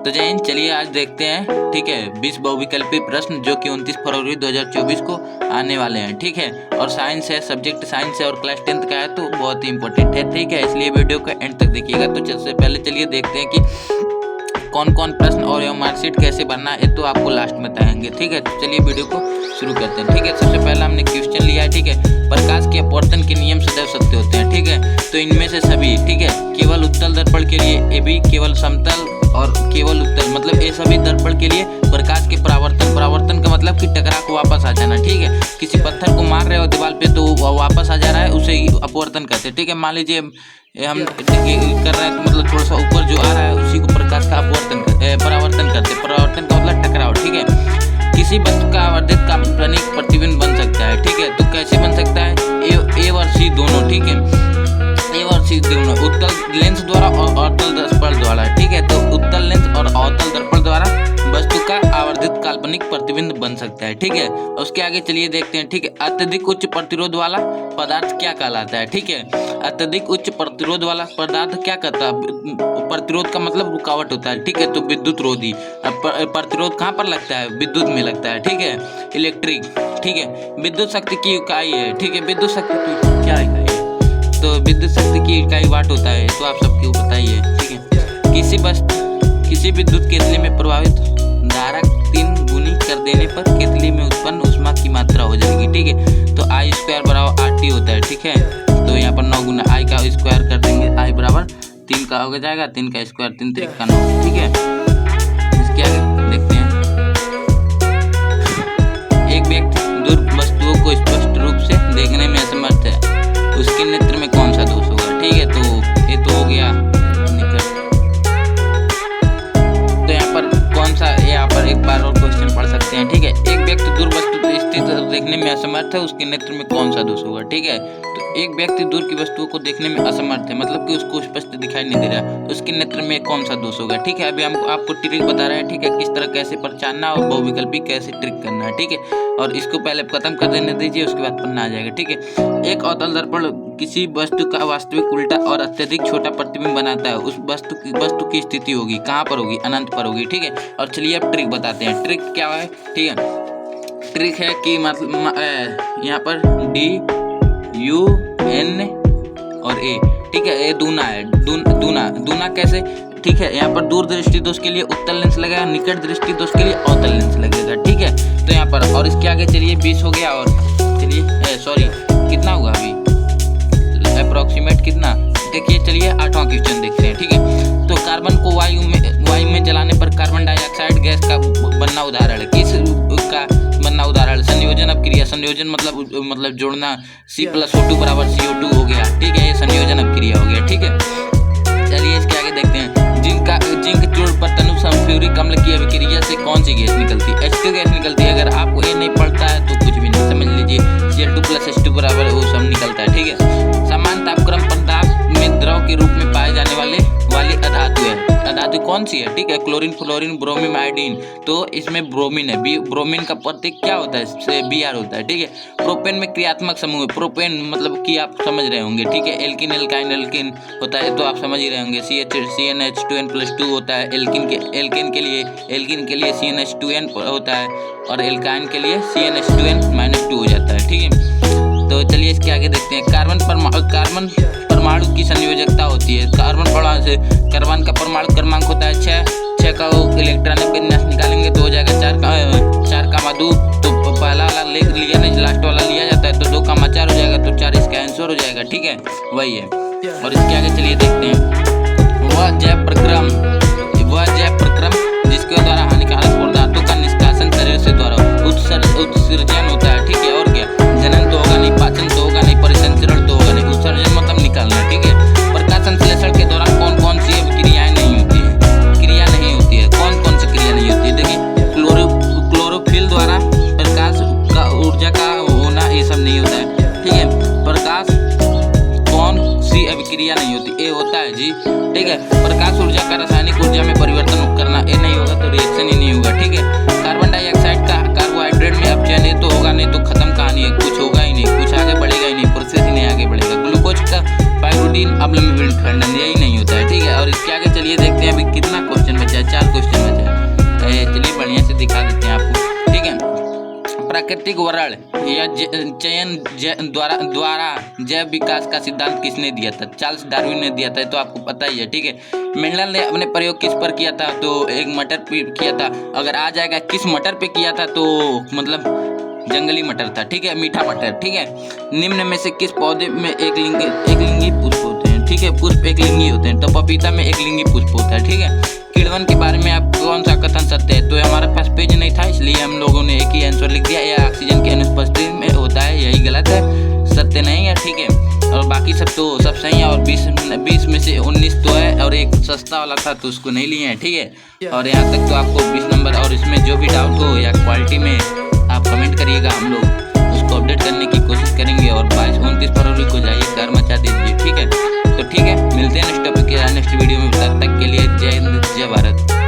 तो जय हिंद। चलिए आज देखते हैं, ठीक है, 20 बहुविकल्पी प्रश्न जो कि 29 फरवरी 2024 को आने वाले हैं, ठीक है। और साइंस है, सब्जेक्ट साइंस है और क्लास 10th का है, तो बहुत ही इंपॉर्टेंट है, ठीक है। इसलिए वीडियो का एंड तक देखिएगा। तो सबसे पहले चलिए देखते हैं कि कौन कौन प्रश्न और मार्कशीट कैसे बनना है, तो आपको लास्ट में बताएंगे, ठीक है। तो चलिए वीडियो को शुरू करते हैं, ठीक है। सबसे पहला हमने क्वेश्चन लिया है, ठीक है। प्रकाश के अपवर्तन के नियम सदैव सत्य होते हैं, ठीक है। तो इनमें से सभी, ठीक है, केवल उत्तल दर्पण के लिए, ए भी केवल समतल और केवल उत्तल, मतलब ये सभी दर्पण के लिए प्रकाश के परावर्तन का मतलब कि टकरा को वापस आ जाना, ठीक है। किसी पत्थर को मार रहे हो दीवार पे तो वापस आ जा रहा है, उसे अपवर्तन कहते हैं, ठीक है। मान लीजिए हम कर रहे हैं तो मतलब थोड़ा सा ऊपर जो आ रहा है उसी को प्रकाश का परावर्तन करते हैं। परावर्तन का मतलब टकराव, ठीक है। किसी वस्तु का आवर्धित काल्पनिक प्रतिबिंब बन सकता है, ठीक है। तो कैसे बन सकता है? ए और सी दोनों, ठीक है, ए और सी दोनों उत्तल लेंस द्वारा और अवतल दर्पण द्वारा, ठीक है। तो उत्तल लेंस और अवतल दर्पण द्वारा वस्तु का आवर्धित काल्पनिक प्रतिबिंब बन सकता है, ठीक है। उसके आगे चलिए देखते हैं, ठीक है। अत्यधिक उच्च प्रतिरोध वाला पदार्थ क्या कहलाता है, ठीक है। अत्यधिक उच्च प्रतिरोध वाला पदार्थ क्या कहता है? प्रतिरोध का मतलब रुकावट होता है, ठीक है। तो विद्युत रोधी। प्रतिरोध कहाँ पर लगता है? विद्युत में लगता है, ठीक है, इलेक्ट्रिक, ठीक है। विद्युत शक्ति की इकाई है, ठीक है। विद्युत शक्ति की क्या इकाई है? तो विद्युत शक्ति की इकाई वाट होता है, तो आप सबको पता ही है, ठीक है। किसी विद्युत केतली में प्रवाहित धारा 3 गुनी कर देने पर केतली में उत्पन्न ऊष्मा की मात्रा हो जाएगी, ठीक है। तो आई स्क्वायर बराबर RT होता है, ठीक है। तो यहाँ पर 9 गुना आई का स्क्वायर कर देंगे, आई बराबर 3 का हो जाएगा, 3 का स्क्वायर 3 3 का 9, ठीक है। इसके आगे देखते हैं, एक व्यक्ति दूर वस्तुओं को स्पष्ट रूप से देखने में असमर्थ है, उसके नेत्र में कौन सा दोष होगा, ठीक है। तो ये तो हो गया निकट। तो यहाँ पर कौन सा, यहाँ पर एक बार और क्वेश्चन पढ़ सकते हैं, ठीक है। एक व्यक्ति दूर वस्तु स्थित देखने में असमर्थ है, उसके नेत्र में कौन सा दोष होगा, ठीक है। तो एक व्यक्ति दूर की वस्तुओं को देखने में असमर्थ है, मतलब कि उसको स्पष्ट दिखाई नहीं दे रहा, उसके नेत्र में कौन सा दोष होगा, ठीक है। अभी हम आपको ट्रिक बता रहे हैं, ठीक है, किस तरह कैसे पहचानना और बहुविकल्पी कैसे ट्रिक करना है, ठीक है। और इसको पहले खत्म कर देने दीजिए, उसके बाद पढ़ना आ जाएगा, ठीक है। एक अवतल दर्पण किसी वस्तु का वास्तविक उल्टा और अत्यधिक छोटा प्रतिबिंब बनाता है, उस वस्तु की स्थिति होगी कहाँ पर होगी? अनंत पर होगी, ठीक है। और चलिए अब ट्रिक बताते हैं। ट्रिक क्या है, ठीक है। ट्रिक है कि मतलब यहाँ पर DUN और A, ठीक है। ये दूना है, दूना कैसे, ठीक है। यहाँ पर दूर दृष्टि दोष के लिए उत्तल लेंस लगेगा, निकट दृष्टि दोष के लिए अवतल लेंस लगेगा, ठीक है। तो यहाँ पर और इसके आगे चलिए 20 हो गया, और चलिए सॉरी कितना हुआ अभी अप्रोक्सीमेट कितना, देखिए। चलिए 8वां क्वेश्चन देखते हैं, ठीक है। तो कार्बन को वायु में जलाने पर कार्बन डाइऑक्साइड गैस का बनना उदाहरण, किस का बनना उदाहरण? संयोजन अपक्रिया। संयोजन मतलब जोड़ना, C+O2 बराबर CO2 हो गया, ठीक है। ये संयोजन अपक्रिया हो गया, ठीक है। चलिए इसके आगे देखते हैं। जिंक चूर्ण पर तनु सल्फ्यूरिक अम्ल की अभिक्रिया से कौन सी गैस निकलती है? H2 गैस निकलती है। अगर आपको ये नहीं पड़ता है तो कुछ भी नहीं, समझ लीजिए Cl2+H2 बराबर वो सब निकलता है, ठीक है। समान तापक्रम पदार्थ में द्रव के रूप में पाए जाने वाली अधातु है। अधातु कौन सी है, ठीक है। Chlorine, fluorine, bromine, iodine. तो इसमें ब्रोमीन है, ब्रोमीन का प्रतीक क्या होता है? Br होता है, ठीक है। प्रोपेन में क्रियात्मक समूह है। प्रोपेन मतलब कि आप समझ रहे होंगे, ठीक है। एल्किन, एल्काइन होता है, तो आप समझ ही रहे होंगे। CnH2n+2 होता है एल्किन के लिए CnH2n होता है, और एल्काइन के लिए CnH2n-2 हो जाता है, ठीक है। तो चलिए इसके आगे देखते हैं। कार्बन परमाणु की संयोजकता होती है। कार्बन का परमाणु क्रमांक होता है 6 का इलेक्ट्रॉनिक विन्यास निकालेंगे तो हो जाएगा 4 का 2। तो पहला वाला लिया नहीं, लास्ट वाला लिया जाता है, तो 2 का 4 हो जाएगा, तो 4 इसका आंसर हो जाएगा, ठीक है, वही है। और इसके आगे चलिए देखते हैं। वह जैव प्रक्रम जिसके द्वारा हानिकारक पदार्थों का निष्कासन शरीर से द्वारा उत्सर्जन होता है, ठीक है। और क्या? जनन तो होगा नहीं, पाचन तो होगा नहीं, परिसंचरण तो होगा नहीं, उत्सर्जन मतलब निकालना, ठीक है। प्रकाश संश्लेषण के दौरान कौन सी क्रियाएं नहीं होती है? कौन सी क्रिया नहीं होती है? देखिए, क्लोरोफिल द्वारा प्रकाश का ऊर्जा का होना, ये सब नहीं होता है, ठीक है। प्रकाश कौन सी अभिक्रिया नहीं होती? ये होता है जी, ठीक है। प्रकाश ऊर्जा का रासायनिक प्राकृतिक वर्ण या चयन द्वारा जैव विकास का सिद्धांत किसने दिया था? चार्ल्स डार्विन ने दिया था, तो आपको पता ही है। ठीक है, मेंडल ने अपने प्रयोग किस पर किया था? तो एक मटर पे किया था। अगर आ जाएगा किस मटर पे किया था, तो मतलब जंगली मटर था। ठीक है, मीठा मटर। ठीक है, निम्न में से किस पौधे में एक लिंगी पुष्प होते हैं? ठीक है, पुष्प एक लिंगी होते हैं, तो पपीता में एक लिंगी पुष्प होता है। ठीक है, किण्वन के बारे में आप कौन सा कथन सत्य है? तो हमारे पास पेज नहीं था, इसलिए हम लोगों ने एक ही आंसर लिख दिया, यह ऑक्सीजन की अनुपस्थिति में होता है, यही गलत है, सत्य नहीं है। ठीक है, और बाकी सब तो सब सही है। और 20 में से 19 तो है, और एक सस्ता वाला था तो उसको नहीं लिए हैं। ठीक है, और यहाँ तक तो आपको 20 नंबर। और इसमें जो भी डाउट हो या क्वालिटी में आप कमेंट करिएगा, हम लोग उसको अपडेट करने की कोशिश करेंगे। और 29 फरवरी को जाइए, कार मचा दीजिए। ठीक है, तो ठीक है, मिलते हैं नेक्स्ट टॉपिक के नेक्स्ट वीडियो में। तब तक के लिए जय हिंद, जय भारत।